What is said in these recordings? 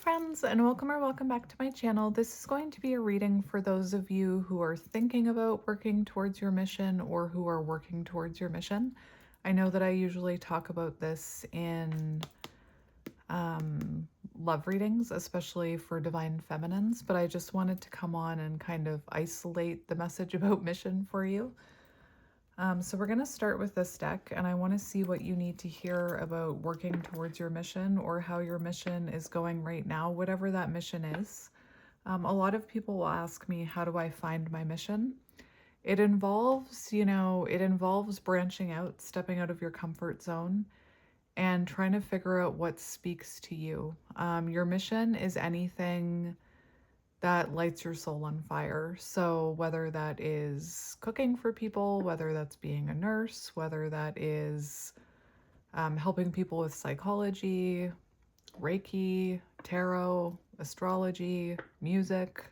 friends, and welcome back to my channel. This is going to be a reading for those of you who are thinking about working towards your mission or who are working towards your mission. I know that I usually talk about this in love readings, especially for divine feminines, but I just wanted to come on and kind of isolate the message about mission for you. So we're going to start with this deck, and I want to see what you need to hear about working towards your mission or how your mission is going right now, whatever that mission is. A lot of people will ask me, how do I find my mission? It involves, it involves branching out, stepping out of your comfort zone, and trying to figure out what speaks to you. Your mission is anything that lights your soul on fire. So whether that is cooking for people, whether that's being a nurse, whether that is helping people with psychology, Reiki, tarot, astrology, music,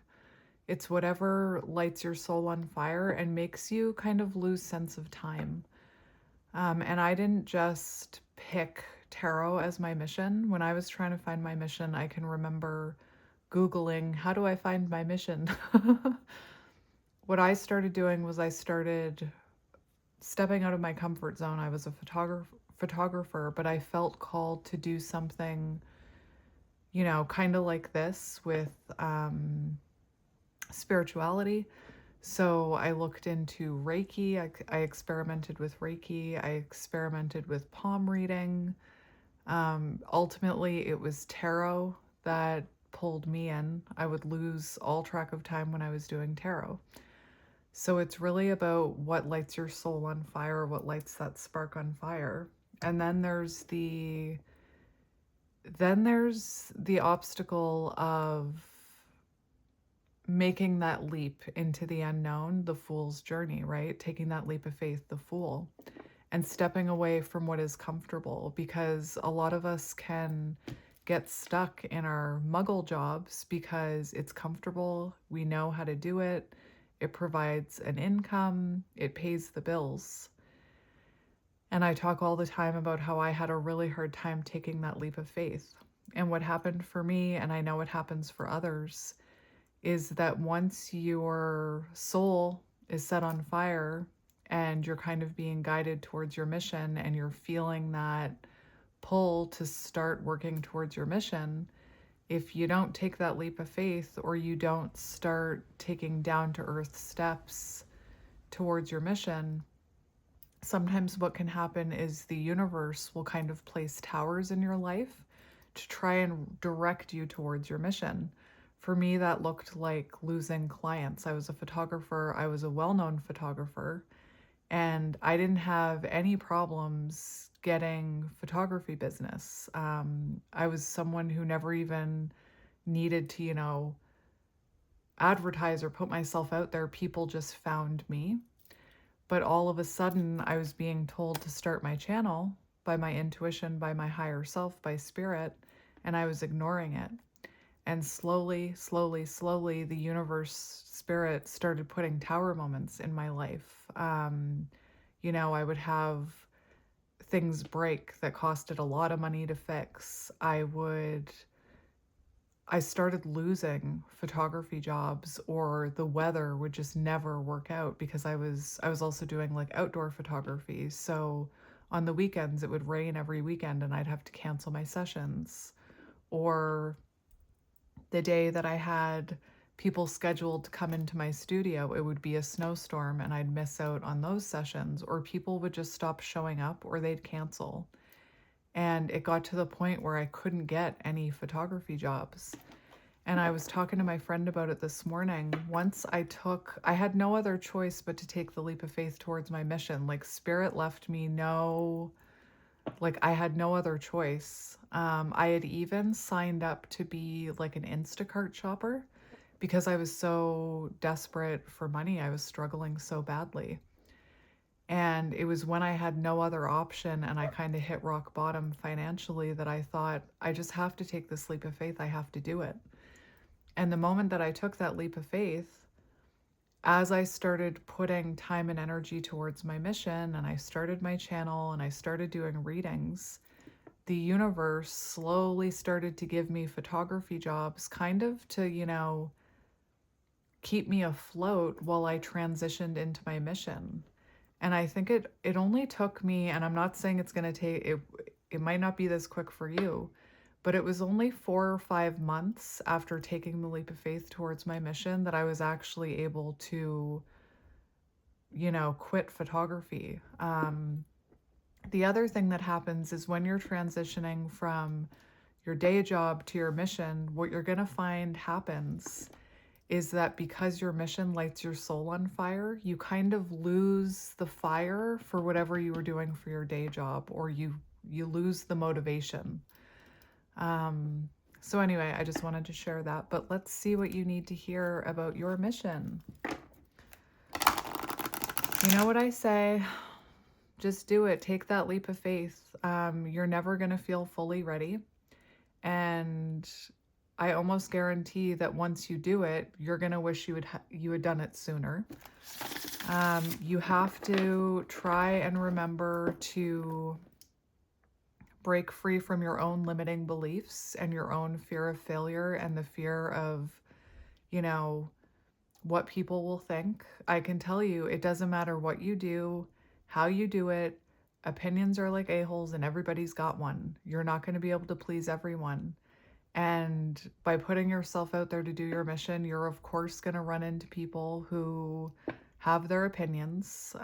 it's whatever lights your soul on fire and makes you kind of lose sense of time. And I didn't just pick tarot as my mission. When I was trying to find my mission, I can remember Googling, how do I find my mission? What I started doing was I started stepping out of my comfort zone. I was a photographer, but I felt called to do something, kind of like this with spirituality. So I looked into Reiki. I experimented with Reiki. I experimented with palm reading. Ultimately, it was tarot that pulled me in. I would lose all track of time when I was doing tarot. So it's really about what lights your soul on fire, what lights that spark on fire. And then there's the obstacle of making that leap into the unknown, the fool's journey, right? Taking that leap of faith, the fool, and stepping away from what is comfortable, because a lot of us can get stuck in our muggle jobs because it's comfortable. We know how to do it. It provides an income. It pays the bills. And I talk all the time about how I had a really hard time taking that leap of faith. And what happened for me, and I know it happens for others, is that once your soul is set on fire and you're kind of being guided towards your mission and you're feeling that pull to start working towards your mission, if you don't take that leap of faith or you don't start taking down to earth steps towards your mission, sometimes what can happen is the universe will kind of place towers in your life to try and direct you towards your mission. For me, that looked like losing clients. I was a photographer. I was a well-known photographer, and I didn't have any problems getting photography business. I was someone who never even needed to, advertise or put myself out there. People just found me. But all of a sudden, I was being told to start my channel by my intuition, by my higher self, by spirit, and I was ignoring it. And slowly, the universe spirit started putting tower moments in my life. I would have things break that costed a lot of money to fix. I started losing photography jobs, or the weather would just never work out because I was also doing like outdoor photography. So on the weekends it would rain every weekend and I'd have to cancel my sessions. Or the day that I had people scheduled to come into my studio, it would be a snowstorm and I'd miss out on those sessions, or people would just stop showing up or they'd cancel. And it got to the point where I couldn't get any photography jobs. And I was talking to my friend about it this morning. I had no other choice but to take the leap of faith towards my mission. Like, spirit left me I had no other choice. I had even signed up to be like an Instacart shopper because I was so desperate for money. I was struggling so badly. And it was when I had no other option and I kind of hit rock bottom financially that I thought, I just have to take this leap of faith. I have to do it. And the moment that I took that leap of faith, as I started putting time and energy towards my mission and I started my channel and I started doing readings, the universe slowly started to give me photography jobs, kind of to, keep me afloat while I transitioned into my mission. And I think it only took me, and I'm not saying it's going to take it might not be this quick for you, but it was only 4 or 5 months after taking the leap of faith towards my mission that I was actually able to, quit photography. The other thing that happens is when you're transitioning from your day job to your mission, what you're going to find happens is that because your mission lights your soul on fire, you kind of lose the fire for whatever you were doing for your day job, or you lose the motivation. So anyway, I just wanted to share that, but let's see what you need to hear about your mission. You know what I say? Just do it. Take that leap of faith. You're never going to feel fully ready. And I almost guarantee that once you do it, you're going to wish you had done it sooner. You have to try and remember to break free from your own limiting beliefs and your own fear of failure and the fear of, what people will think. I can tell you, it doesn't matter what you do, how you do it. Opinions are like a-holes and everybody's got one. You're not going to be able to please everyone. And by putting yourself out there to do your mission, you're of course going to run into people who have their opinions.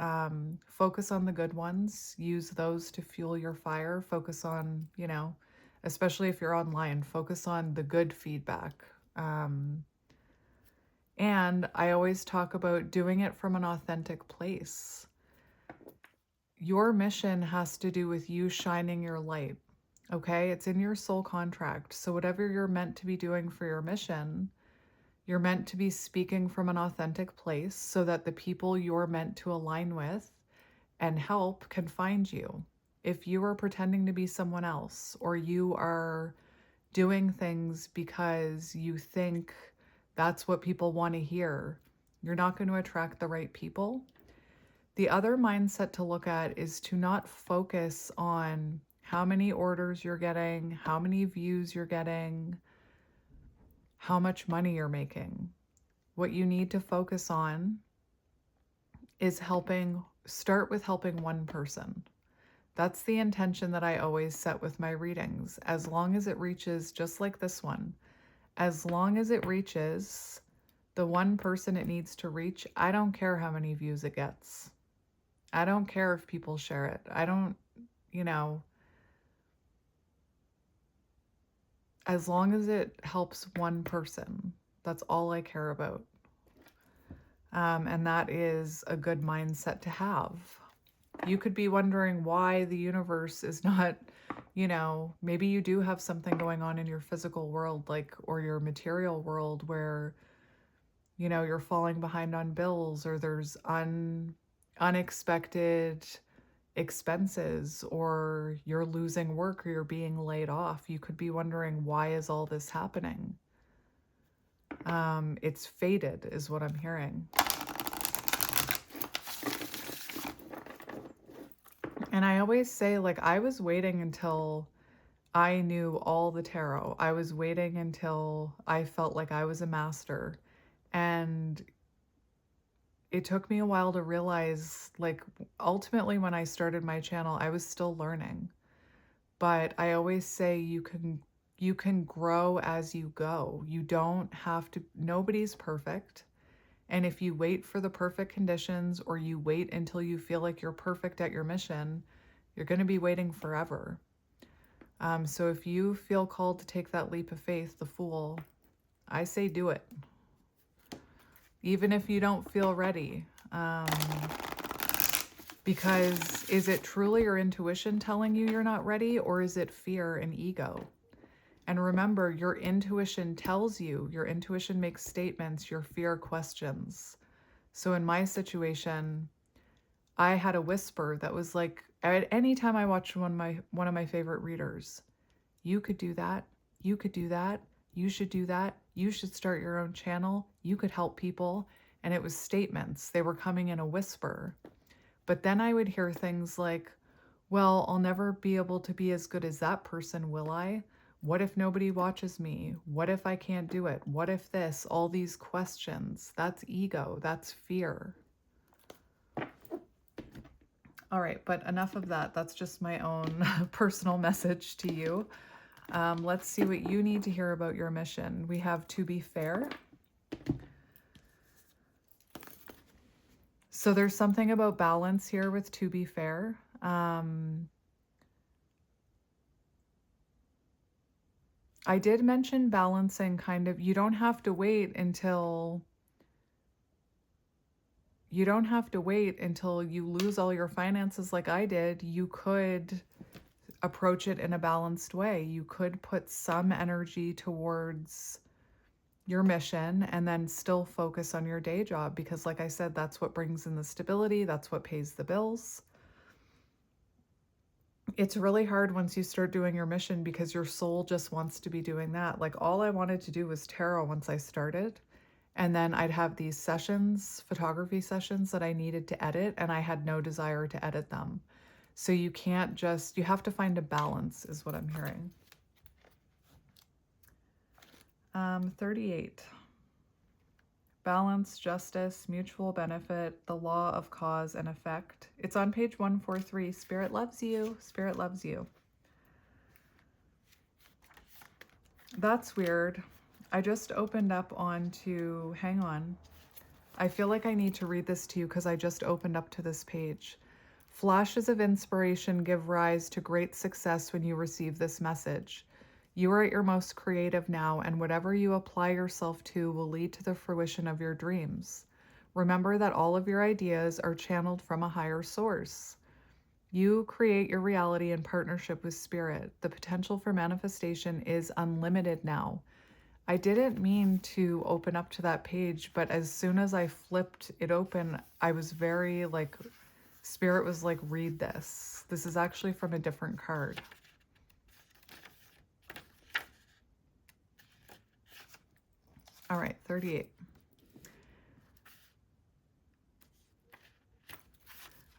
Focus on the good ones. Use those to fuel your fire. Focus on, especially if you're online, focus on the good feedback. And I always talk about doing it from an authentic place. Your mission has to do with you shining your light. Okay, it's in your soul contract. So whatever you're meant to be doing for your mission, you're meant to be speaking from an authentic place so that the people you're meant to align with and help can find you. If you are pretending to be someone else, or you are doing things because you think that's what people want to hear, you're not going to attract the right people. The other mindset to look at is to not focus on how many orders you're getting, how many views you're getting, how much money you're making. What you need to focus on is start with helping one person. That's the intention that I always set with my readings. As long as it reaches, just like this one, as long as it reaches the one person it needs to reach, I don't care how many views it gets. I don't care if people share it. I don't, as long as it helps one person, that's all I care about. And that is a good mindset to have. You could be wondering why the universe is not, maybe you do have something going on in your physical world, or your material world where, you're falling behind on bills, or there's unexpected expenses, or you're losing work, or you're being laid off. You could be wondering, why is all this happening? It's fated, is what I'm hearing. And I always say, I was waiting until I knew all the tarot. I was waiting until I felt like I was a master. And it took me a while to realize, ultimately when I started my channel, I was still learning. But I always say you can grow as you go. You don't have to, nobody's perfect. And if you wait for the perfect conditions, or you wait until you feel like you're perfect at your mission, you're going to be waiting forever. So if you feel called to take that leap of faith, the Fool, I say do it. Even if you don't feel ready. Because is it truly your intuition telling you you're not ready, or is it fear and ego? And remember, your intuition tells you, your intuition makes statements, your fear questions. So in my situation, I had a whisper that was like, at any time I watched one of my favorite readers, you could do that, you could do that, you should do that, you should start your own channel, you could help people. And it was statements. They were coming in a whisper. But then I would hear things like, Well, I'll never be able to be as good as that person, will I? What if nobody watches me? What if I can't do it? What if this? All these questions. That's ego. That's fear. All right, but enough of that. That's just my own personal message to you. Let's see what you need to hear about your mission. We have to be fair. So there's something about balance here with to be fair. I did mention balancing kind of, you don't have to wait until you lose all your finances like I did. You could approach it in a balanced way. You could put some energy towards your mission and then still focus on your day job because, like I said, that's what brings in the stability, that's what pays the bills. It's really hard once you start doing your mission because your soul just wants to be doing that. Like, all I wanted to do was tarot once I started. And then I'd have these sessions, photography sessions that I needed to edit, and I had no desire to edit them. So you can't just, you have to find a balance is what I'm hearing. 38. Balance, justice, mutual benefit, the law of cause and effect. It's on page 143. Spirit loves you. Spirit loves you. That's weird. I just opened up onto, hang on. I feel like I need to read this to you because I just opened up to this page. Flashes of inspiration give rise to great success when you receive this message. You are at your most creative now, and whatever you apply yourself to will lead to the fruition of your dreams. Remember that all of your ideas are channeled from a higher source. You create your reality in partnership with Spirit. The potential for manifestation is unlimited now. I didn't mean to open up to that page, but as soon as I flipped it open, I was very like, Spirit was like, read this. This is actually from a different card. All right, 38.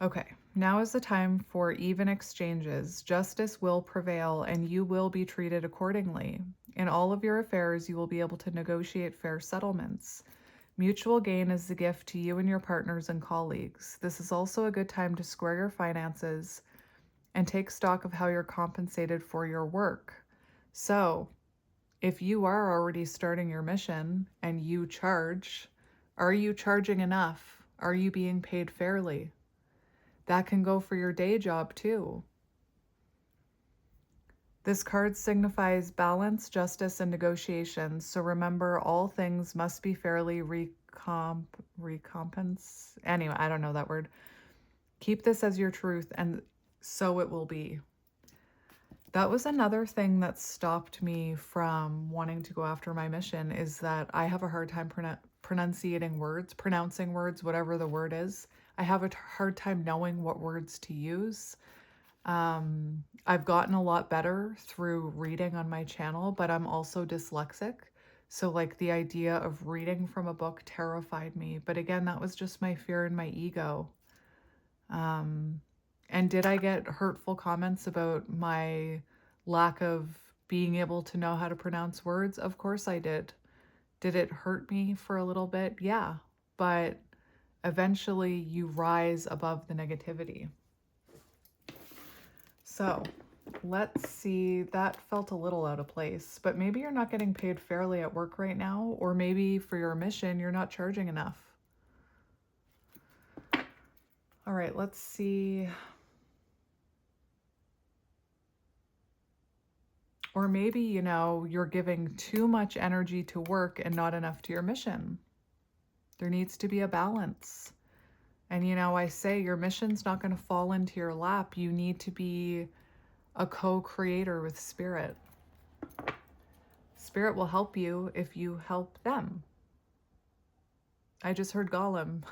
Okay, now is the time for even exchanges. Justice will prevail and you will be treated accordingly. In all of your affairs, you will be able to negotiate fair settlements. Mutual gain is the gift to you and your partners and colleagues. This is also a good time to square your finances and take stock of how you're compensated for your work. So, if you are already starting your mission and you charge, are you charging enough? Are you being paid fairly? That can go for your day job too. This card signifies balance, justice, and negotiations. So remember, all things must be fairly recompense. Anyway, I don't know that word. Keep this as your truth, and so it will be. That was another thing that stopped me from wanting to go after my mission, is that I have a hard time pronouncing words, whatever the word is. I have a hard time knowing what words to use. I've gotten a lot better through reading on my channel, but I'm also dyslexic. So like the idea of reading from a book terrified me. But again, that was just my fear and my ego. And did I get hurtful comments about my lack of being able to know how to pronounce words? Of course I did. Did it hurt me for a little bit? Yeah. But eventually you rise above the negativity. So let's see, that felt a little out of place, but maybe you're not getting paid fairly at work right now, or maybe for your mission, you're not charging enough. All right, let's see. Or maybe, you're giving too much energy to work and not enough to your mission. There needs to be a balance. And, I say your mission's not going to fall into your lap. You need to be a co-creator with Spirit. Spirit will help you if you help them. I just heard Gollum.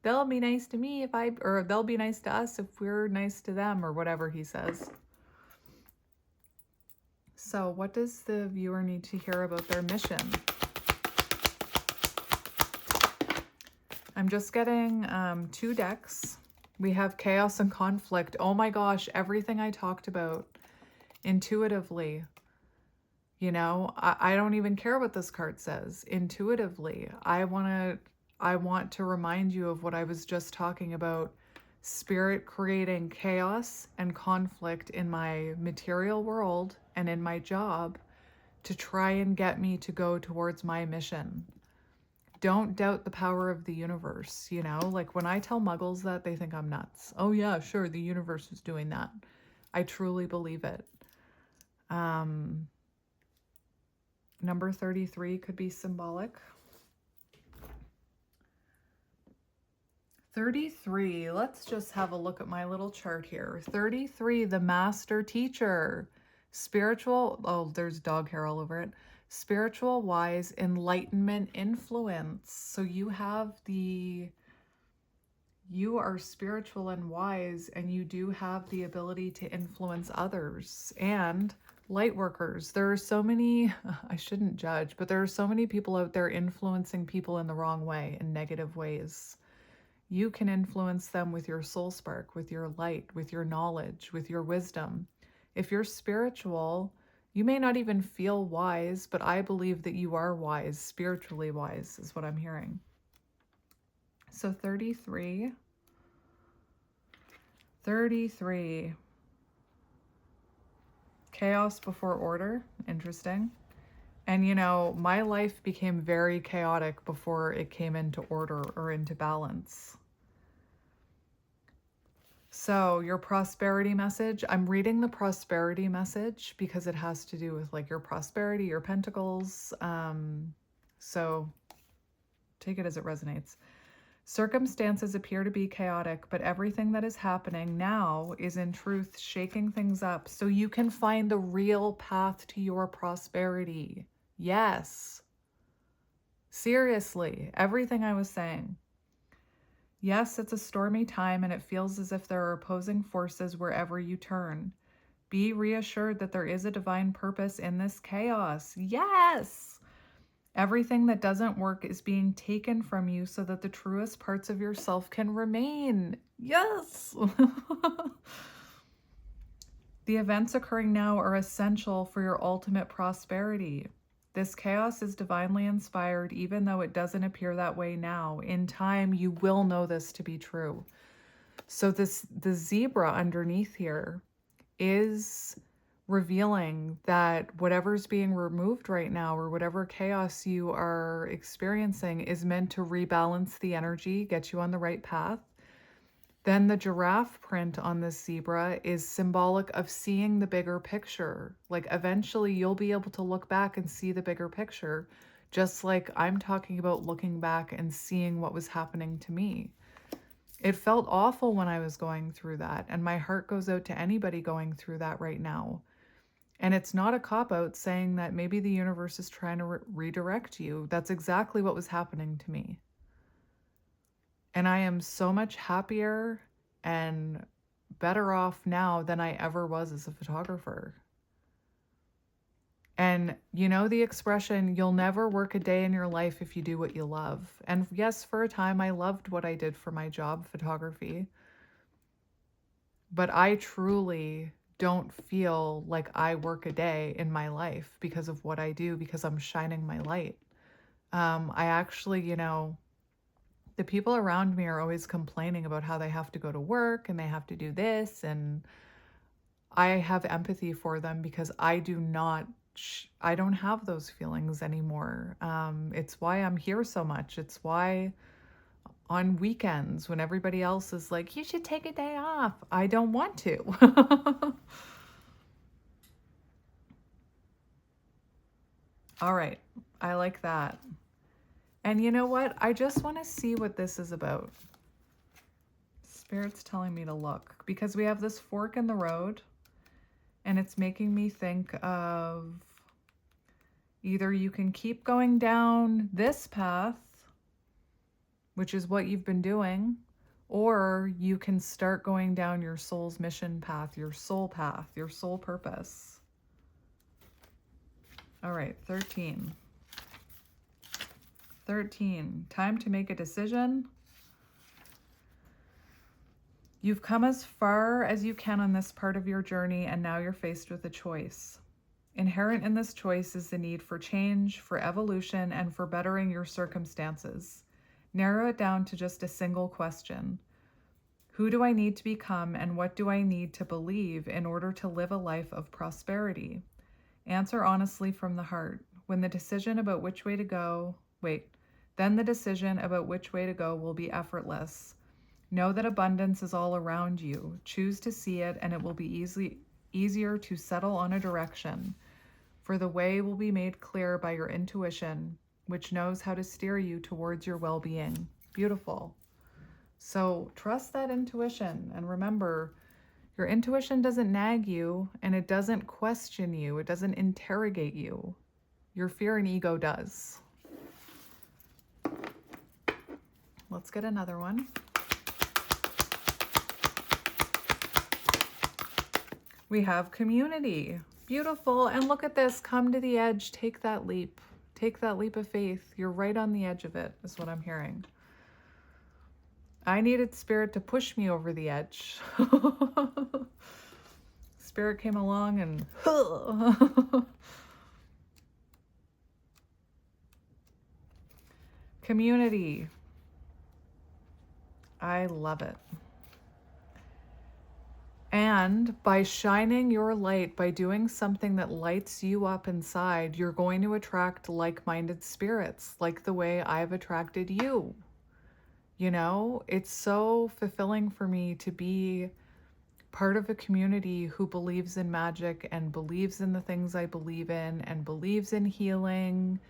They'll be nice to me or they'll be nice to us if we're nice to them, or whatever he says. So what does the viewer need to hear about their mission? I'm just getting 2 decks. We have chaos and conflict. Oh my gosh, everything I talked about intuitively. You know, I don't even care what this card says. Intuitively, I want to remind you of what I was just talking about. Spirit creating chaos and conflict in my material world and in my job to try and get me to go towards my mission. Don't doubt the power of the universe, you know? Like when I tell muggles that, they think I'm nuts. Oh yeah, sure, the universe is doing that. I truly believe it. Number 33 could be symbolic. 33, let's just have a look at my little chart here. 33, the master teacher. Spiritual, oh, there's dog hair all over it. Spiritual, wise, enlightenment, influence. So you are spiritual and wise, and you do have the ability to influence others. And light workers, there are so many, I shouldn't judge, but there are so many people out there influencing people in the wrong way, in negative ways. You can influence them with your soul spark, with your light, with your knowledge, with your wisdom. If you're spiritual, you may not even feel wise, but I believe that you are wise, spiritually wise, is what I'm hearing. So 33. Chaos before order. Interesting. And you know, my life became very chaotic before it came into order or into balance. So your prosperity message, I'm reading the prosperity message because it has to do with like your prosperity, your pentacles. So take it as it resonates. Circumstances appear to be chaotic, but everything that is happening now is in truth shaking things up so you can find the real path to your prosperity. Yes. Seriously, everything I was saying. Yes, it's a stormy time and it feels as if there are opposing forces wherever you turn. Be reassured that there is a divine purpose in this chaos. Yes! Everything that doesn't work is being taken from you so that the truest parts of yourself can remain. Yes! The events occurring now are essential for your ultimate prosperity. This chaos is divinely inspired, even though it doesn't appear that way now. In time, you will know this to be true. So the zebra underneath here is revealing that whatever's being removed right now or whatever chaos you are experiencing is meant to rebalance the energy, get you on the right path. Then the giraffe print on this zebra is symbolic of seeing the bigger picture. Like eventually you'll be able to look back and see the bigger picture, just like I'm talking about looking back and seeing what was happening to me. It felt awful when I was going through that, and my heart goes out to anybody going through that right now. And it's not a cop-out saying that maybe the universe is trying to redirect you. That's exactly what was happening to me. And I am so much happier and better off now than I ever was as a photographer. And you know the expression, you'll never work a day in your life if you do what you love. And yes, for a time I loved what I did for my job, photography. But I truly don't feel like I work a day in my life because of what I do, because I'm shining my light. I actually, you know, the people around me are always complaining about how they have to go to work and they have to do this. And I have empathy for them because I don't have those feelings anymore. It's why I'm here so much. It's why on weekends when everybody else is like, you should take a day off, I don't want to. All right, I like that. And you know what? I just want to see what this is about. Spirit's telling me to look because we have this fork in the road and it's making me think of either you can keep going down this path, which is what you've been doing, or you can start going down your soul's mission path, your soul purpose. All right, 13. 13, time to make a decision. You've come as far as you can on this part of your journey, and now you're faced with a choice. Inherent in this choice is the need for change, for evolution, and for bettering your circumstances. Narrow it down to just a single question. Who do I need to become, and what do I need to believe in order to live a life of prosperity? Answer honestly from the heart. Then the decision about which way to go will be effortless. Know that abundance is all around you. Choose to see it, and it will be easier to settle on a direction. For the way will be made clear by your intuition, which knows how to steer you towards your well-being. Beautiful. So trust that intuition, and remember, your intuition doesn't nag you, and it doesn't question you. It doesn't interrogate you. Your fear and ego does. Let's get another one. We have community. Beautiful. And look at this. Come to the edge. Take that leap. Take that leap of faith. You're right on the edge of it, is what I'm hearing. I needed Spirit to push me over the edge. Spirit came along and community. I love it. And by shining your light, by doing something that lights you up inside, you're going to attract like-minded spirits, like the way I've attracted you. You know, it's so fulfilling for me to be part of a community who believes in magic and believes in the things I believe in and believes in healing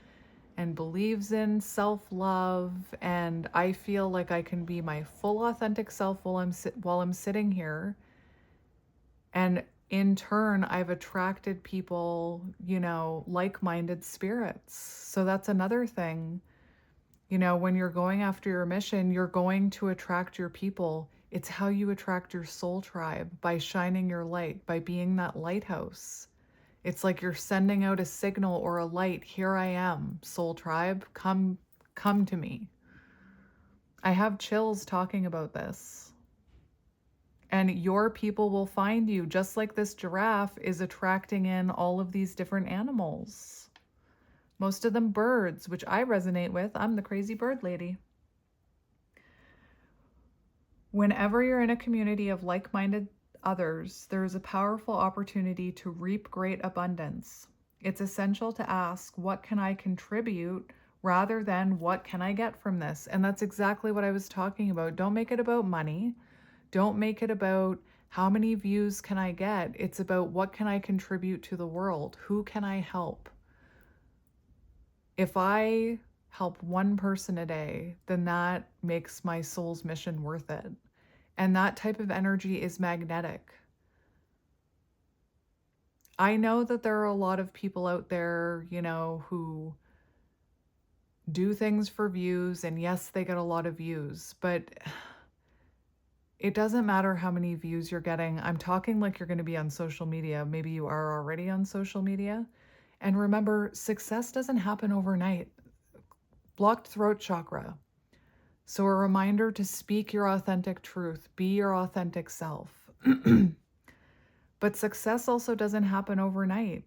and believes in self-love. And I feel like I can be my full authentic self while I'm sitting here. And in turn, I've attracted people, you know, like-minded spirits. So that's another thing. You know, when you're going after your mission, you're going to attract your people. It's how you attract your soul tribe, by shining your light, by being that lighthouse. It's like you're sending out a signal or a light. Here I am, soul tribe, come to me. I have chills talking about this. And your people will find you, just like this giraffe is attracting in all of these different animals. Most of them birds, which I resonate with. I'm the crazy bird lady. Whenever you're in a community of like-minded others, there is a powerful opportunity to reap great abundance. It's essential to ask, what can I contribute, rather than what can I get from this? And that's exactly what I was talking about. Don't make it about money. Don't make it about how many views can I get. It's about what can I contribute to the world? Who can I help? If I help one person a day, then that makes my soul's mission worth it. And that type of energy is magnetic. I know that there are a lot of people out there, you know, who do things for views, and yes, they get a lot of views, but it doesn't matter how many views you're getting. I'm talking like you're going to be on social media. Maybe you are already on social media. And remember, success doesn't happen overnight. Blocked throat chakra. So a reminder to speak your authentic truth, be your authentic self. But success also doesn't happen overnight.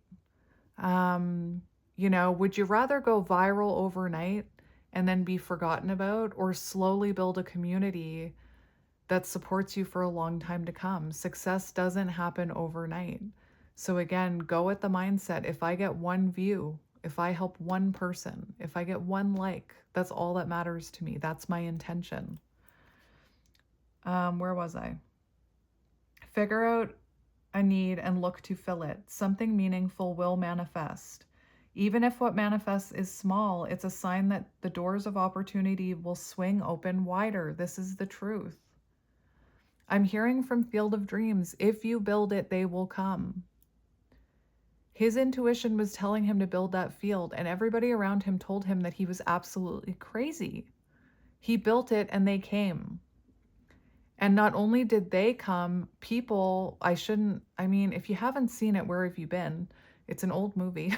You know, would you rather go viral overnight and then be forgotten about, or slowly build a community that supports you for a long time to come? Success doesn't happen overnight. So again, go at the mindset. If I get one view, if I help one person, if I get one like, that's all that matters to me. That's my intention. Where was I? Figure out a need and look to fill it. Something meaningful will manifest. Even if what manifests is small, it's a sign that the doors of opportunity will swing open wider. This is the truth. I'm hearing from Field of Dreams, if you build it, they will come. His intuition was telling him to build that field, and everybody around him told him that he was absolutely crazy. He built it and they came. And not only did they come, people, if you haven't seen it, where have you been? It's an old movie.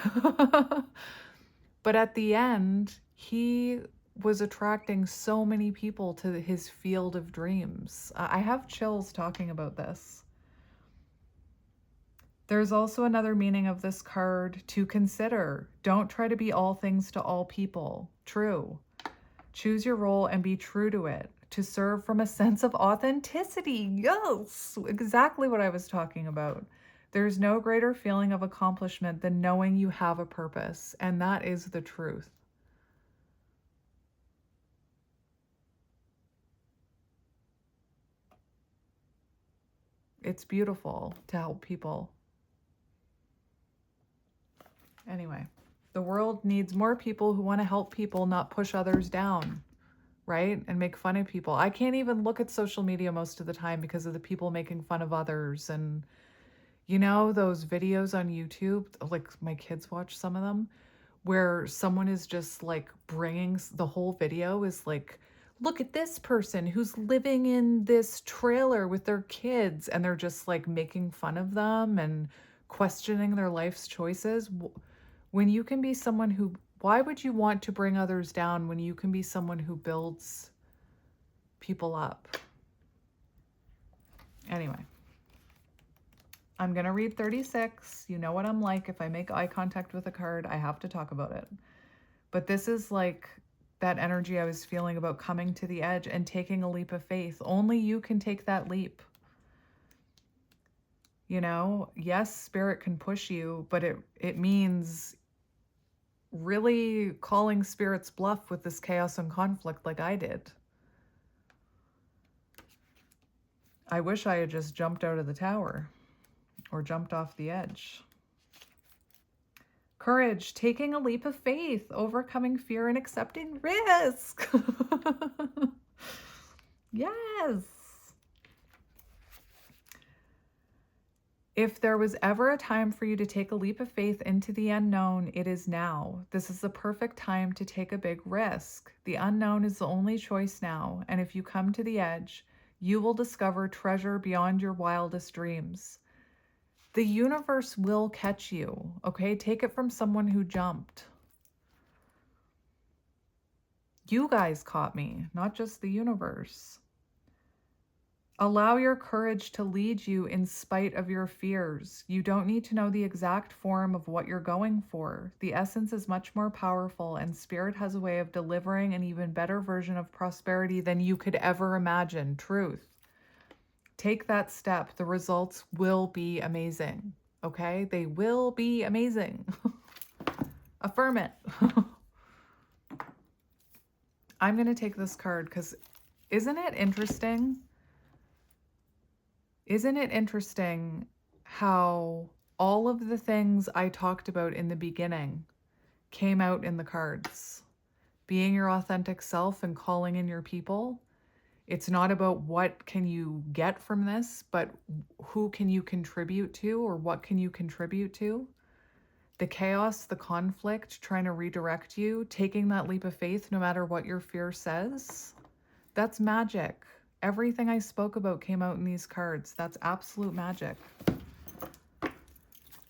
But at the end, he was attracting so many people to his field of dreams. I have chills talking about this. There's also another meaning of this card to consider. Don't try to be all things to all people. True. Choose your role and be true to it. To serve from a sense of authenticity. Yes, exactly what I was talking about. There's no greater feeling of accomplishment than knowing you have a purpose, and that is the truth. It's beautiful to help people. Anyway, the world needs more people who want to help people, not push others down, right? And make fun of people. I can't even look at social media most of the time because of the people making fun of others. And you know, those videos on YouTube, like my kids watch some of them, where someone is just like bringing the whole video is like, look at this person who's living in this trailer with their kids, and they're just like making fun of them and questioning their life's choices. When you can be someone who, why would you want to bring others down when you can be someone who builds people up? Anyway, I'm going to read 36. You know what I'm like. If I make eye contact with a card, I have to talk about it. But this is like that energy I was feeling about coming to the edge and taking a leap of faith. Only you can take that leap. You know, yes, spirit can push you, but it means really calling spirit's bluff with this chaos and conflict like I did. I wish I had just jumped out of the tower or jumped off the edge. Courage, taking a leap of faith, overcoming fear and accepting risk. Yes. If there was ever a time for you to take a leap of faith into the unknown, it is now. This is the perfect time to take a big risk. The unknown is the only choice now, and if you come to the edge, you will discover treasure beyond your wildest dreams. The universe will catch you, okay? Take it from someone who jumped. You guys caught me, not just the universe. Allow your courage to lead you in spite of your fears. You don't need to know the exact form of what you're going for. The essence is much more powerful, and spirit has a way of delivering an even better version of prosperity than you could ever imagine. Truth. Take that step. The results will be amazing. Okay? They will be amazing. Affirm it. I'm going to take this card because isn't it interesting? Isn't it interesting how all of the things I talked about in the beginning came out in the cards? Being your authentic self and calling in your people. It's not about what can you get from this, but who can you contribute to, or what can you contribute to? The chaos, the conflict, trying to redirect you, taking that leap of faith no matter what your fear says. That's magic. Everything I spoke about came out in these cards. That's absolute magic.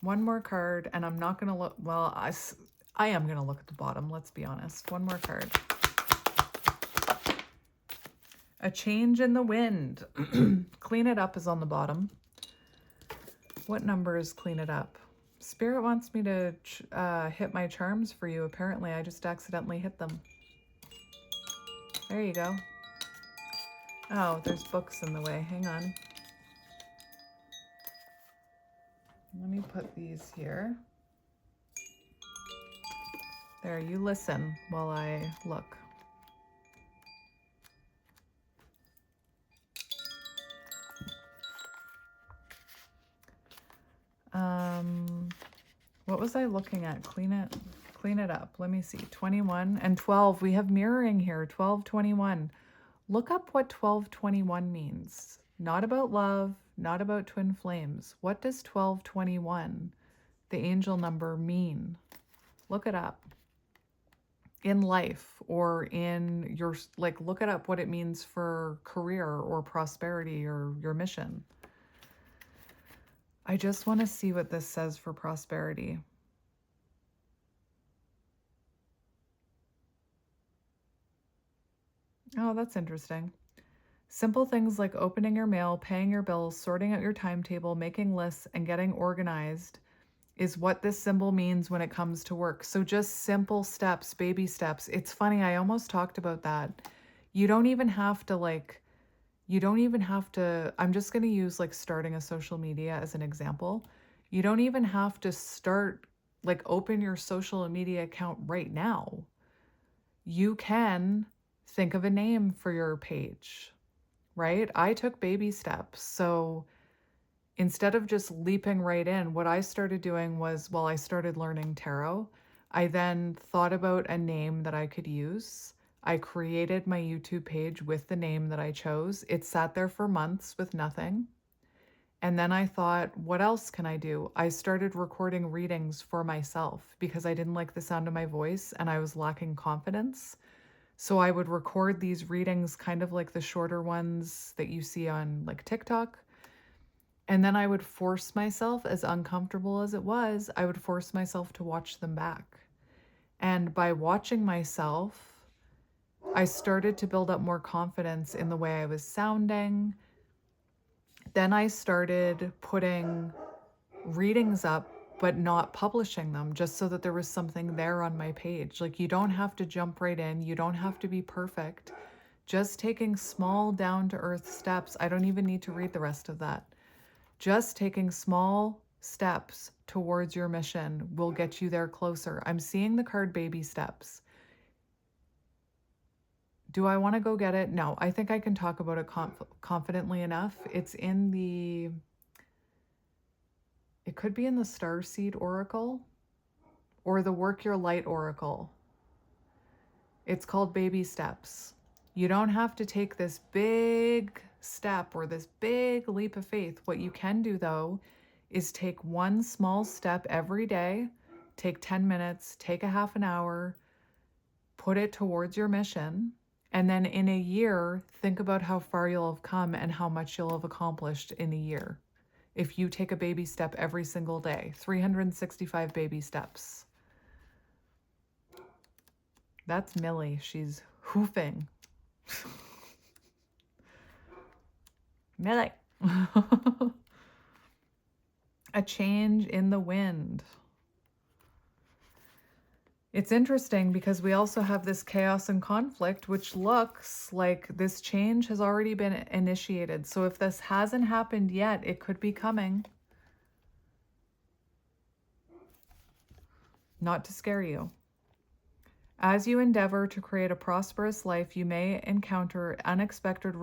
One more card, and I'm not going to look, well, I am going to look at the bottom, let's be honest. One more card. A change in the wind. Clean it up is on the bottom. What number is clean it up? Spirit wants me to hit my charms for you. Apparently, I just accidentally hit them. There you go. Oh, there's books in the way. Hang on. Let me put these here. There, you listen while I look. What was I looking at? Clean it up. Let me see. 21 and 12. We have mirroring here. 1221. Look up what 1221 means. Not about love, not about twin flames. What does 1221, the angel number, mean? Look it up. In life or in your, like, look it up what it means for career or prosperity or your mission. I just want to see what this says for prosperity. Oh, that's interesting. Simple things like opening your mail, paying your bills, sorting out your timetable, making lists, and getting organized is what this symbol means when it comes to work. So just simple steps, baby steps. It's funny, I almost talked about that. You don't even have to I'm just going to use like starting a social media as an example. You don't even have to start, like, open your social media account right now. You can think of a name for your page, right? I took baby steps. So instead of just leaping right in, what I started doing was, well, I started learning tarot. I then thought about a name that I could use. I created my YouTube page with the name that I chose. It sat there for months with nothing. And then I thought, what else can I do? I started recording readings for myself because I didn't like the sound of my voice and I was lacking confidence. So I would record these readings, kind of like the shorter ones that you see on like TikTok. And then I would force myself, as uncomfortable as it was, I would force myself to watch them back. And by watching myself, I started to build up more confidence in the way I was sounding. Then I started putting readings up, but not publishing them, just so that there was something there on my page. Like, you don't have to jump right in, you don't have to be perfect. Just taking small, down to earth steps. I don't even need to read the rest of that. Just taking small steps towards your mission will get you there closer. I'm seeing the card baby steps. Do I want to go get it? No, I think I can talk about it confidently enough. It could be in the Starseed Oracle or the Work Your Light Oracle. It's called baby steps. You don't have to take this big step or this big leap of faith. What you can do, though, is take one small step every day, take 10 minutes, take a half an hour, put it towards your mission, and then in a year, think about how far you'll have come and how much you'll have accomplished in a year. If you take a baby step every single day, 365 baby steps. That's Millie. She's hoofing. Millie. A change in the wind. It's interesting because we also have this chaos and conflict, which looks like this change has already been initiated. So if this hasn't happened yet, it could be coming. Not to scare you. As you endeavor to create a prosperous life, you may encounter unexpected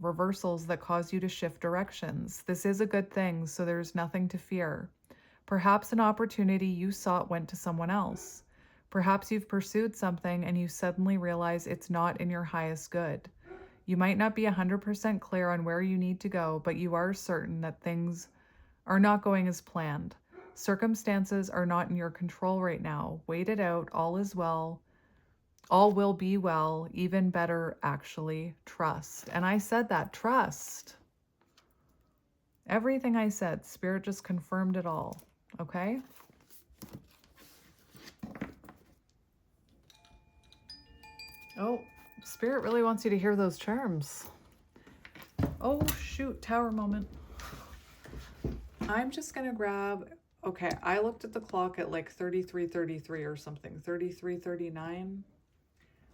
reversals that cause you to shift directions. This is a good thing, so there's nothing to fear. Perhaps an opportunity you sought went to someone else. Perhaps you've pursued something and you suddenly realize it's not in your highest good. You might not be 100% clear on where you need to go, but you are certain that things are not going as planned. Circumstances are not in your control right now. Wait it out. All is well. All will be well. Even better, actually. Trust. And I said that. Trust. Everything I said, Spirit just confirmed it all. Okay? Oh, Spirit really wants you to hear those charms. Oh, shoot. Tower moment. I'm just going to grab... Okay, I looked at the clock at like 33:33 or something. 33:39.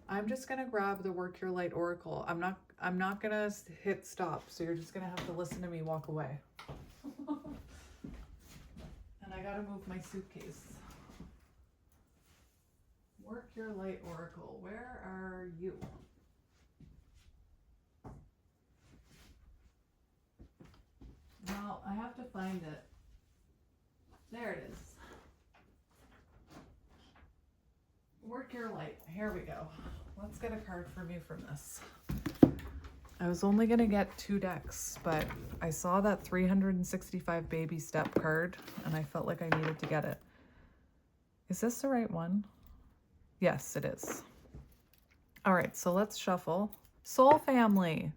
I'm just going to grab the Work Your Light Oracle. I'm not going to hit stop, so you're just going to have to listen to me walk away. And I got to move my suitcase. Work Your Light Oracle, where are you? Well, I have to find it. There it is. Work Your Light. Here we go. Let's get a card from you from this. I was only going to get 2 decks, but I saw that 365 baby step card, and I felt like I needed to get it. Is this the right one? Yes, it is. All right, so let's shuffle. Soul family.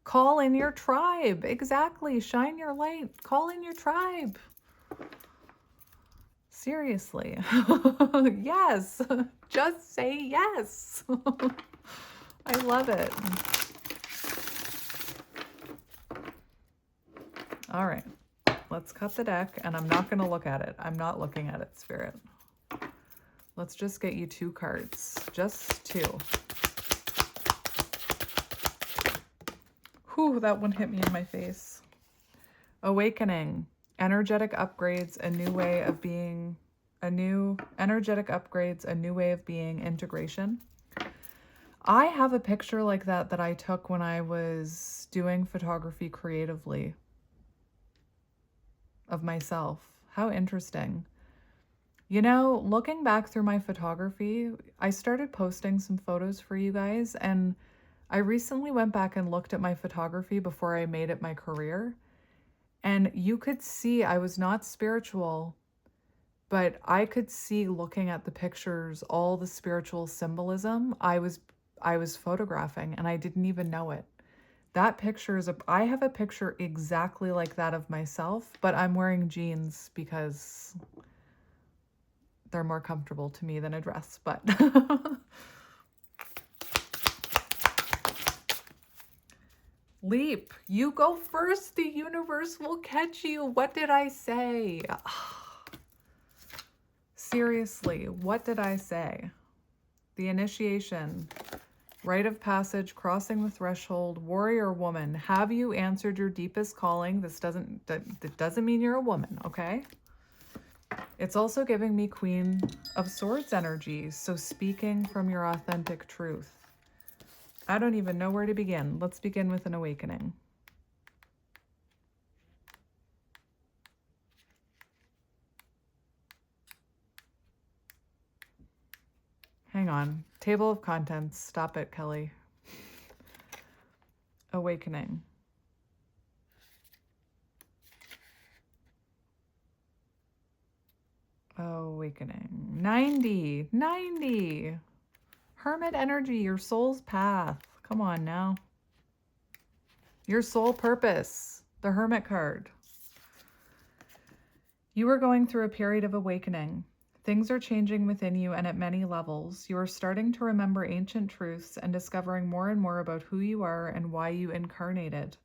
Call in your tribe. Exactly. Shine your light. Call in your tribe. Seriously. Yes. Just say yes. I love it. All right, let's cut the deck, and I'm not going to look at it. I'm not looking at it, Spirit. Let's just get you 2 cards. Just 2. Whew, that one hit me in my face. Awakening. Energetic upgrades, a new way of being. Energetic upgrades, a new way of being, integration. I have a picture like that I took when I was doing photography creatively of myself. How interesting. You know, looking back through my photography, I started posting some photos for you guys, and I recently went back and looked at my photography before I made it my career, and you could see I was not spiritual, but I could see, looking at the pictures, all the spiritual symbolism I was photographing, and I didn't even know it. That picture is I have a picture exactly like that of myself, but I'm wearing jeans because they're more comfortable to me than a dress, but Leap, you go first. The universe will catch you. What did I say? Seriously, what did I say? The initiation, rite of passage, crossing the threshold, warrior woman. Have you answered your deepest calling? That doesn't mean you're a woman, okay? It's also giving me Queen of Swords energy, so speaking from your authentic truth. I don't even know where to begin. Let's begin with an awakening. Hang on. Table of contents. Stop it, Kelly. Awakening. Awakening. 90. 90. Hermit energy, your soul's path. Come on now. Your soul purpose. The Hermit card. You are going through a period of awakening. Things are changing within you and at many levels. You are starting to remember ancient truths and discovering more and more about who you are and why you incarnated.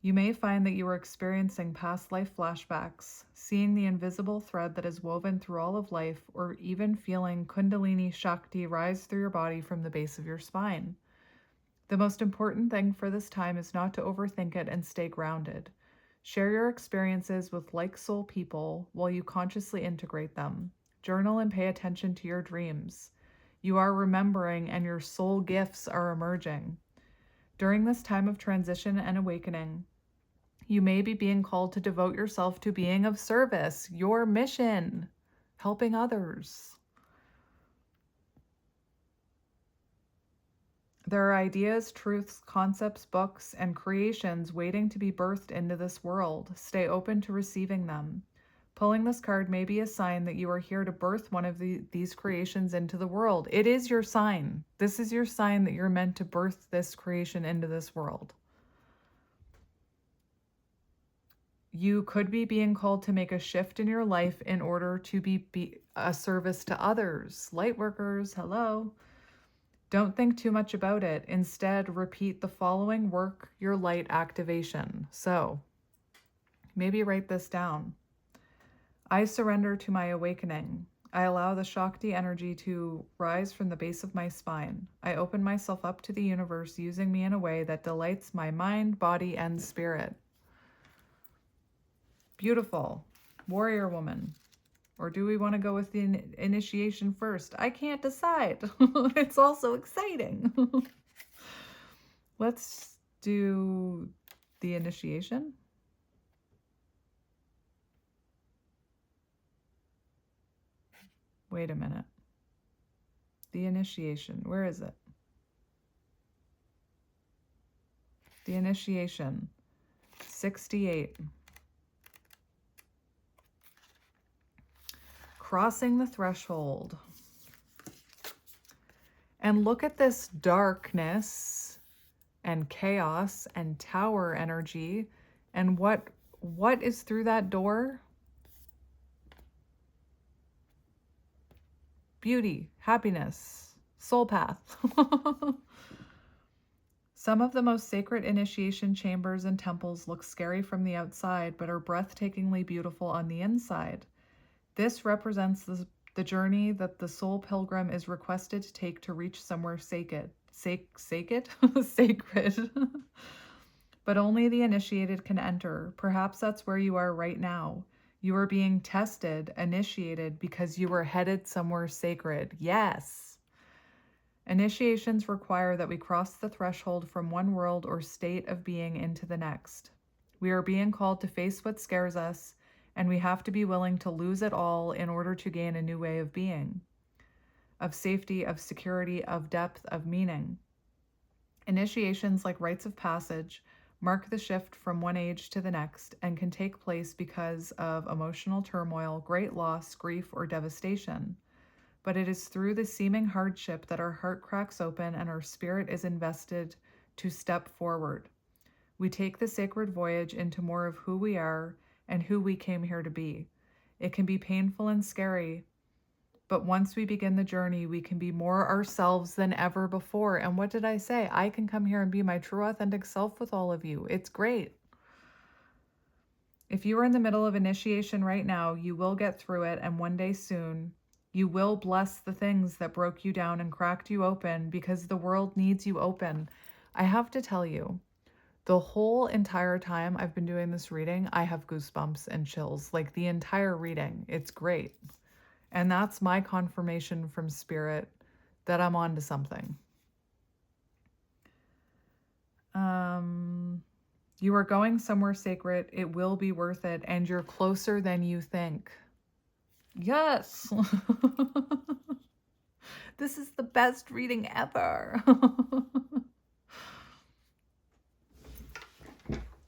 You may find that you are experiencing past life flashbacks, seeing the invisible thread that is woven through all of life, or even feeling Kundalini Shakti rise through your body from the base of your spine. The most important thing for this time is not to overthink it and stay grounded. Share your experiences with like soul people while you consciously integrate them. Journal and pay attention to your dreams. You are remembering, and your soul gifts are emerging. During this time of transition and awakening, you may be being called to devote yourself to being of service, your mission, helping others. There are ideas, truths, concepts, books, and creations waiting to be birthed into this world. Stay open to receiving them. Pulling this card may be a sign that you are here to birth one of these creations into the world. It is your sign. This is your sign that you're meant to birth this creation into this world. You could be being called to make a shift in your life in order to be a service to others. Light workers, hello. Don't think too much about it. Instead, repeat the following work your light activation. So, maybe write this down. I surrender to my awakening. I allow the Shakti energy to rise from the base of my spine. I open myself up to the universe, using me in a way that delights my mind, body, and spirit. Beautiful. Warrior woman. Or do we want to go with the initiation first? I can't decide. It's also exciting. Let's do the initiation. Wait a minute. The initiation. Where is it? The initiation. 68. Crossing the threshold. And look at this darkness and chaos and tower energy. And what is through that door? Beauty, happiness, soul path. Some of the most sacred initiation chambers and temples look scary from the outside, but are breathtakingly beautiful on the inside. This represents the journey that the soul pilgrim is requested to take to reach somewhere sacred. Sacred? Sacred. But only the initiated can enter. Perhaps that's where you are right now. You are being tested, initiated, because you are headed somewhere sacred. Yes. Initiations require that we cross the threshold from one world or state of being into the next. We are being called to face what scares us, and we have to be willing to lose it all in order to gain a new way of being, of safety, of security, of depth, of meaning. Initiations, like rites of passage, mark the shift from one age to the next and can take place because of emotional turmoil, great loss, grief, or devastation. But it is through the seeming hardship that our heart cracks open and our spirit is invested to step forward. We take the sacred voyage into more of who we are and who we came here to be. It can be painful and scary, but once we begin the journey, we can be more ourselves than ever before. And what did I say? I can come here and be my true, authentic self with all of you. It's great. If you are in the middle of initiation right now, you will get through it, and one day soon, you will bless the things that broke you down and cracked you open, because the world needs you open. I have to tell you, the whole entire time I've been doing this reading, I have goosebumps and chills, like the entire reading. It's great. And that's my confirmation from Spirit that I'm on to something. You are going somewhere sacred. It will be worth it, and you're closer than you think. Yes. This is the best reading ever.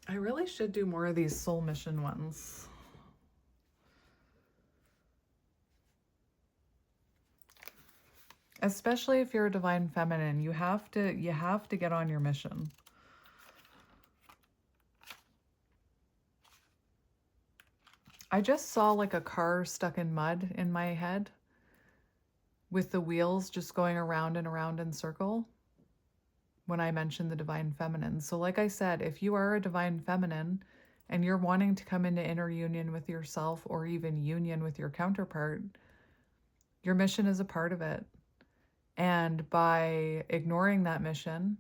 I really should do more of these soul mission ones. Especially if you're a divine feminine, you have to get on your mission. I just saw like a car stuck in mud in my head with the wheels just going around and around in circle when I mentioned the divine feminine. So like I said, if you are a divine feminine and you're wanting to come into inner union with yourself or even union with your counterpart, your mission is a part of it. And by ignoring that mission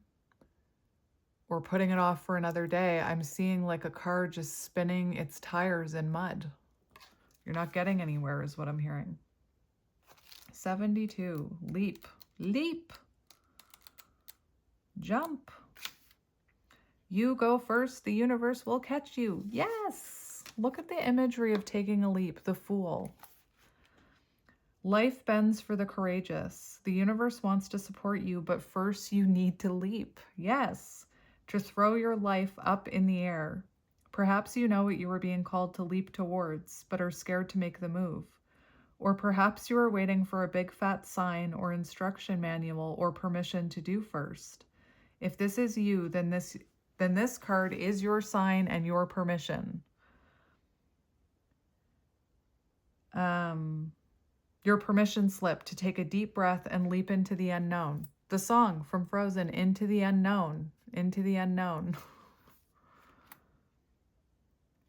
or putting it off for another day, I'm seeing like a car just spinning its tires in mud. You're not getting anywhere is what I'm hearing. 72. Leap. Leap. Jump. You go first. The universe will catch you. Yes. Look at the imagery of taking a leap. The Fool. Life bends for the courageous. The universe wants to support you, but first you need to leap. Yes. To throw your life up in the air. Perhaps you know what you are being called to leap towards, but are scared to make the move. Or perhaps you are waiting for a big fat sign or instruction manual or permission to do first. If this is you, then this card is your sign and your permission. Your permission slip to take a deep breath and leap into the unknown. The song from Frozen, Into the Unknown, Into the Unknown.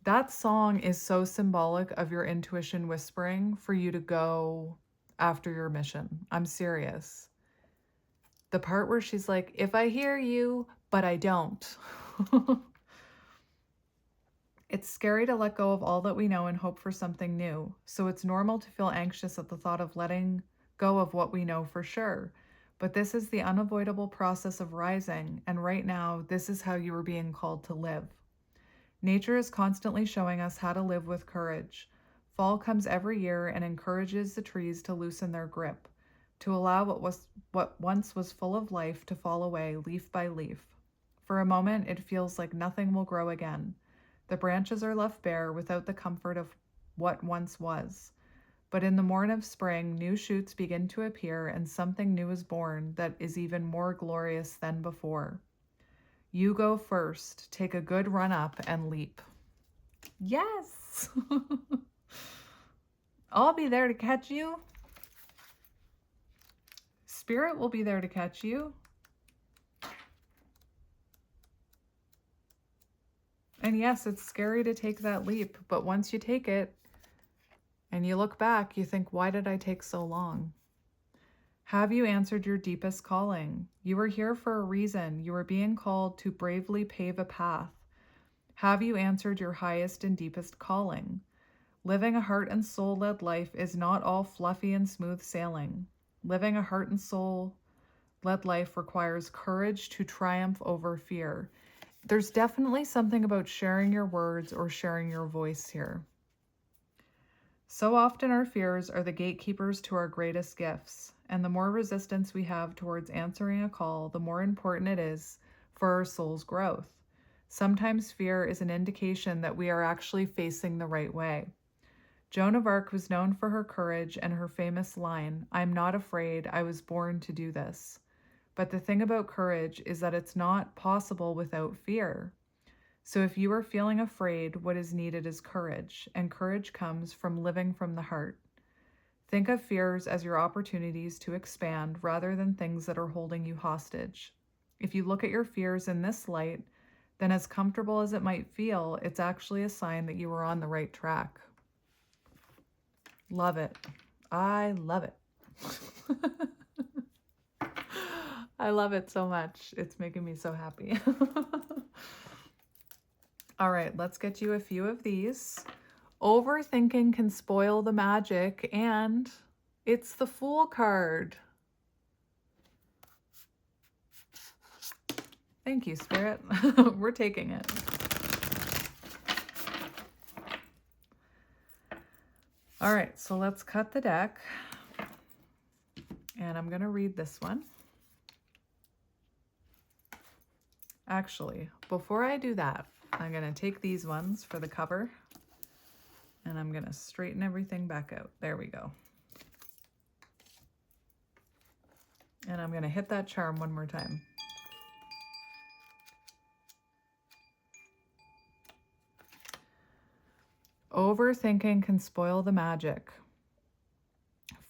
That song is so symbolic of your intuition whispering for you to go after your mission. I'm serious. The part where she's like, if I hear you, but I don't. It's scary to let go of all that we know and hope for something new. So it's normal to feel anxious at the thought of letting go of what we know for sure. But this is the unavoidable process of rising. And right now, this is how you are being called to live. Nature is constantly showing us how to live with courage. Fall comes every year and encourages the trees to loosen their grip, to allow what once was full of life to fall away leaf by leaf. For a moment, it feels like nothing will grow again. The branches are left bare without the comfort of what once was. But in the morn of spring, new shoots begin to appear and something new is born that is even more glorious than before. You go first, take a good run up and leap. Yes! I'll be there to catch you. Spirit will be there to catch you. And yes, it's scary to take that leap, but once you take it and you look back, you think, why did I take so long? Have you answered your deepest calling? You were here for a reason. You are being called to bravely pave a path. Have you answered your highest and deepest calling? Living a heart and soul led life is not all fluffy and smooth sailing. Living a heart and soul led life requires courage to triumph over fear. There's definitely something about sharing your words or sharing your voice here. So often our fears are the gatekeepers to our greatest gifts, and the more resistance we have towards answering a call, the more important it is for our soul's growth. Sometimes fear is an indication that we are actually facing the right way. Joan of Arc was known for her courage and her famous line, "I'm not afraid, I was born to do this." But the thing about courage is that it's not possible without fear. So if you are feeling afraid, what is needed is courage, and courage comes from living from the heart. Think of fears as your opportunities to expand rather than things that are holding you hostage. If you look at your fears in this light, then as comfortable as it might feel, it's actually a sign that you are on the right track. Love it. I love it. I love it so much. It's making me so happy. All right, let's get you a few of these. Overthinking can spoil the magic, and it's the Fool card. Thank you, Spirit. We're taking it. All right, so let's cut the deck. And I'm going to read this one. Actually, before I do that, I'm going to take these ones for the cover, and I'm going to straighten everything back out. There we go. And I'm going to hit that charm one more time. Overthinking can spoil the magic.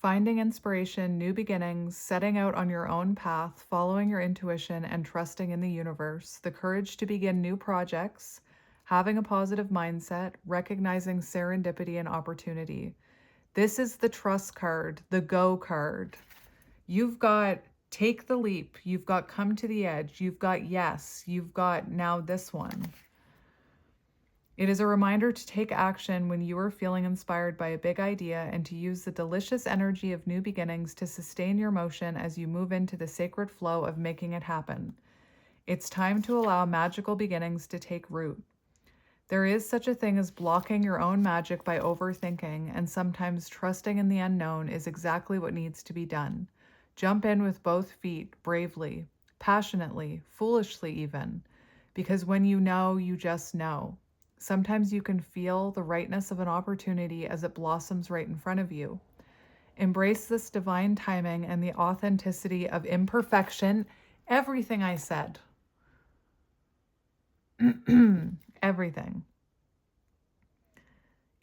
Finding inspiration, new beginnings, setting out on your own path, following your intuition, and trusting in the universe, the courage to begin new projects, having a positive mindset, recognizing serendipity and opportunity. This is the trust card, the go card. You've got take the leap, you've got come to the edge, you've got yes, you've got now this one. It is a reminder to take action when you are feeling inspired by a big idea and to use the delicious energy of new beginnings to sustain your motion as you move into the sacred flow of making it happen. It's time to allow magical beginnings to take root. There is such a thing as blocking your own magic by overthinking, and sometimes trusting in the unknown is exactly what needs to be done. Jump in with both feet, bravely, passionately, foolishly even, because when you know, you just know. Sometimes you can feel the rightness of an opportunity as it blossoms right in front of you. Embrace this divine timing and the authenticity of imperfection. Everything I said. Everything.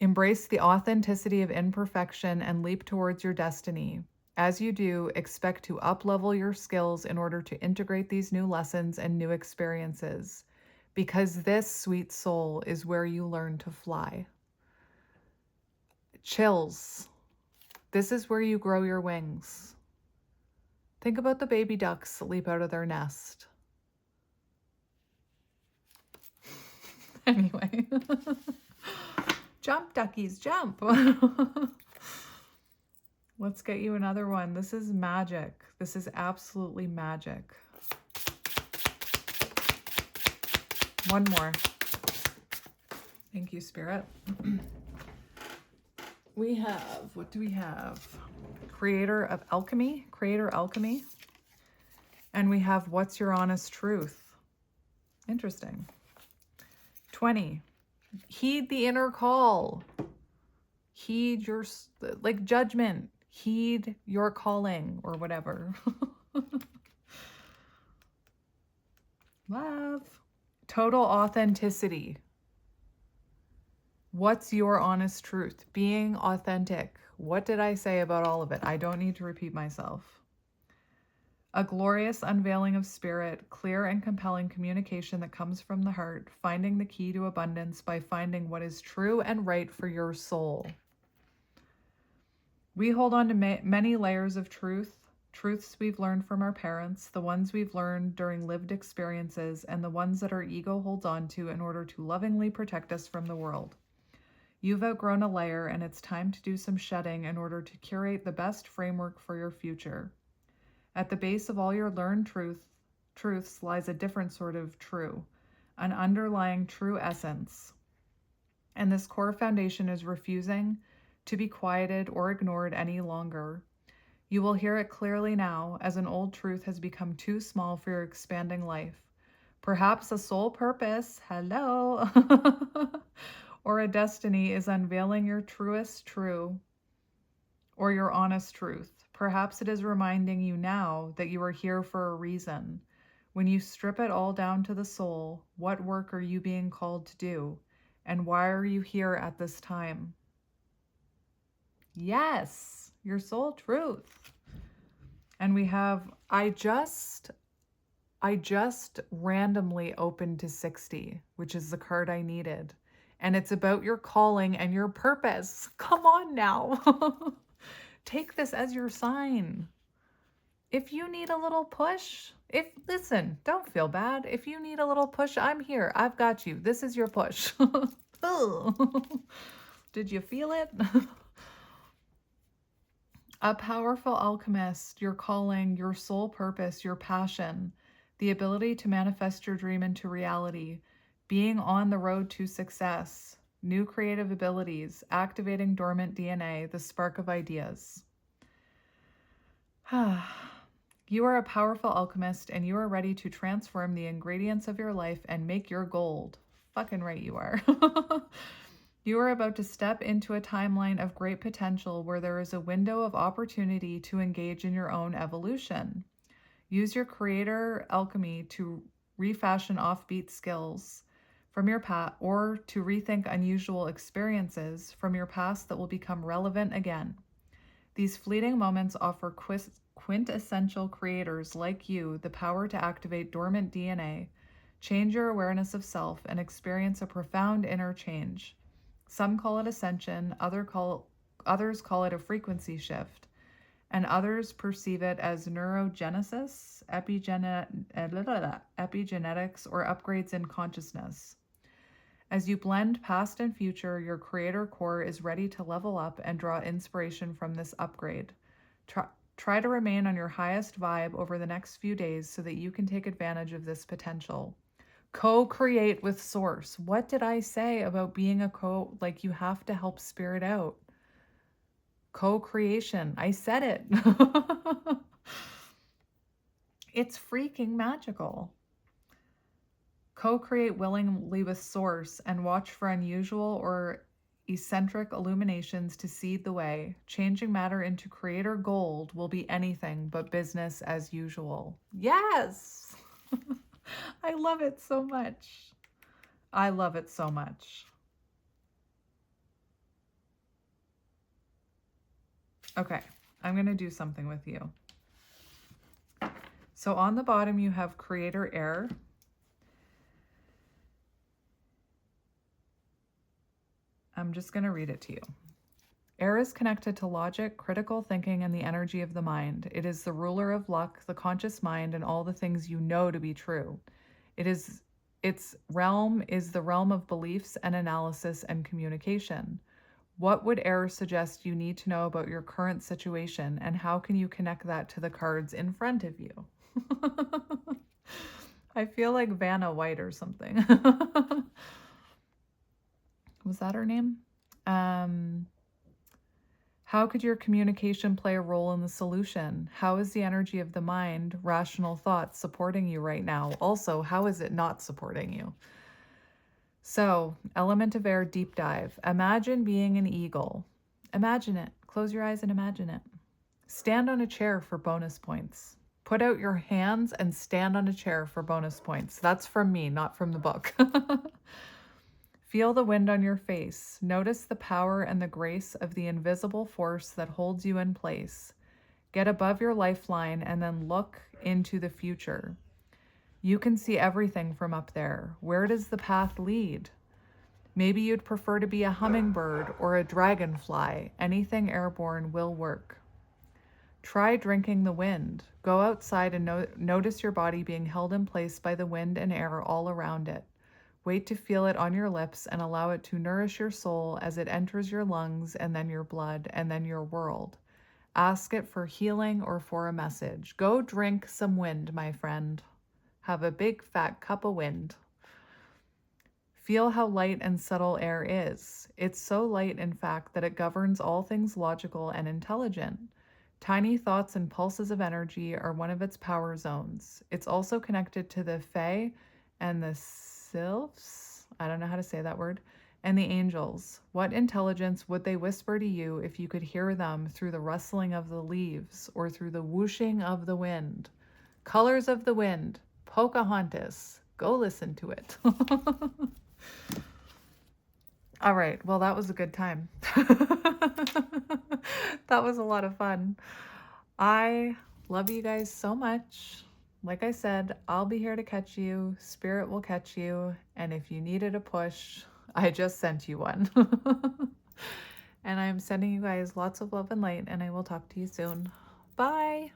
Embrace the authenticity of imperfection and leap towards your destiny. As you do, expect to up-level your skills in order to integrate these new lessons and new experiences. Because this, sweet soul, is where you learn to fly. Chills. This is where you grow your wings. Think about the baby ducks that leap out of their nest. Anyway. Jump, duckies, jump. Let's get you another one. This is magic. This is absolutely magic. One more. Thank you, Spirit. We have, what do we have? Creator Alchemy. And we have What's Your Honest Truth? Interesting. 20. Heed the inner call. Heed your, like, judgment. Heed your calling or whatever. Love. Total authenticity. What's your honest truth? Being authentic. What did I say about all of it? I don't need to repeat myself. A glorious unveiling of spirit, clear and compelling communication that comes from the heart, finding the key to abundance by finding what is true and right for your soul. We hold on to many layers of truths we've learned from our parents, the ones we've learned during lived experiences, and the ones that our ego holds on to in order to lovingly protect us from the world. You've outgrown a layer, and it's time to do some shedding in order to curate the best framework for your future. At the base of all your learned truths lies a different sort of true, an underlying true essence. And this core foundation is refusing to be quieted or ignored any longer. You will hear it clearly now, as an old truth has become too small for your expanding life. Perhaps a soul purpose, hello, or a destiny is unveiling your truest true, or your honest truth. Perhaps it is reminding you now that you are here for a reason. When you strip it all down to the soul, what work are you being called to do? And why are you here at this time? Yes, your soul truth. And we have, I just randomly opened to 60, which is the card I needed. And it's about your calling and your purpose. Come on now. Take this as your sign. If you need a little push, listen, don't feel bad. If you need a little push, I'm here. I've got you. This is your push. Did you feel it? A powerful alchemist, your calling, your soul purpose, your passion, the ability to manifest your dream into reality, being on the road to success, new creative abilities, activating dormant DNA, the spark of ideas. You are a powerful alchemist, and you are ready to transform the ingredients of your life and make your gold. Fucking right you are. You are about to step into a timeline of great potential where there is a window of opportunity to engage in your own evolution. Use your creator alchemy to refashion offbeat skills from your past, or to rethink unusual experiences from your past that will become relevant again. These fleeting moments offer quintessential creators like you the power to activate dormant DNA, change your awareness of self, and experience a profound inner change. Some call it ascension, others call it a frequency shift, and others perceive it as neurogenesis, epigenetics, or upgrades in consciousness. As you blend past and future, your creator core is ready to level up and draw inspiration from this upgrade. Try to remain on your highest vibe over the next few days so that you can take advantage of this potential. Co-create with source. What did I say about being like you have to help spirit out? Co-creation. I said it. It's freaking magical. Co-create willingly with source and watch for unusual or eccentric illuminations to seed the way. Changing matter into creator gold will be anything but business as usual. Yes! I love it so much. I love it so much. Okay, I'm going to do something with you. So on the bottom, you have creator air. I'm just going to read it to you. Air is connected to logic, critical thinking, and the energy of the mind. It is the ruler of luck, the conscious mind, and all the things you know to be true. Its realm is the realm of beliefs and analysis and communication. What would air suggest you need to know about your current situation, and how can you connect that to the cards in front of you? I feel like Vanna White or something. Was that her name? How could your communication play a role in the solution? How is the energy of the mind, rational thoughts supporting you right now? Also, how is it not supporting you? So, element of air deep dive. Imagine being an eagle. Imagine it. Close your eyes and imagine it. Stand on a chair for bonus points. Put out your hands and stand on a chair for bonus points. That's from me, not from the book. Feel the wind on your face. Notice the power and the grace of the invisible force that holds you in place. Get above your lifeline and then look into the future. You can see everything from up there. Where does the path lead? Maybe you'd prefer to be a hummingbird or a dragonfly. Anything airborne will work. Try drinking the wind. Go outside and notice your body being held in place by the wind and air all around it. Wait to feel it on your lips and allow it to nourish your soul as it enters your lungs and then your blood and then your world. Ask it for healing or for a message. Go drink some wind, my friend. Have a big fat cup of wind. Feel how light and subtle air is. It's so light, in fact, that it governs all things logical and intelligent. Tiny thoughts and pulses of energy are one of its power zones. It's also connected to the Fae and the Sylphs, I don't know how to say that word, and the angels. What intelligence would they whisper to you if you could hear them through the rustling of the leaves or through the whooshing of the wind? Colors of the Wind, Pocahontas. Go listen to it. All right, well, that was a good time. That was a lot of fun. I love you guys so much. Like I said, I'll be here to catch you. Spirit will catch you. And if you needed a push, I just sent you one. And I'm sending you guys lots of love and light, and I will talk to you soon. Bye.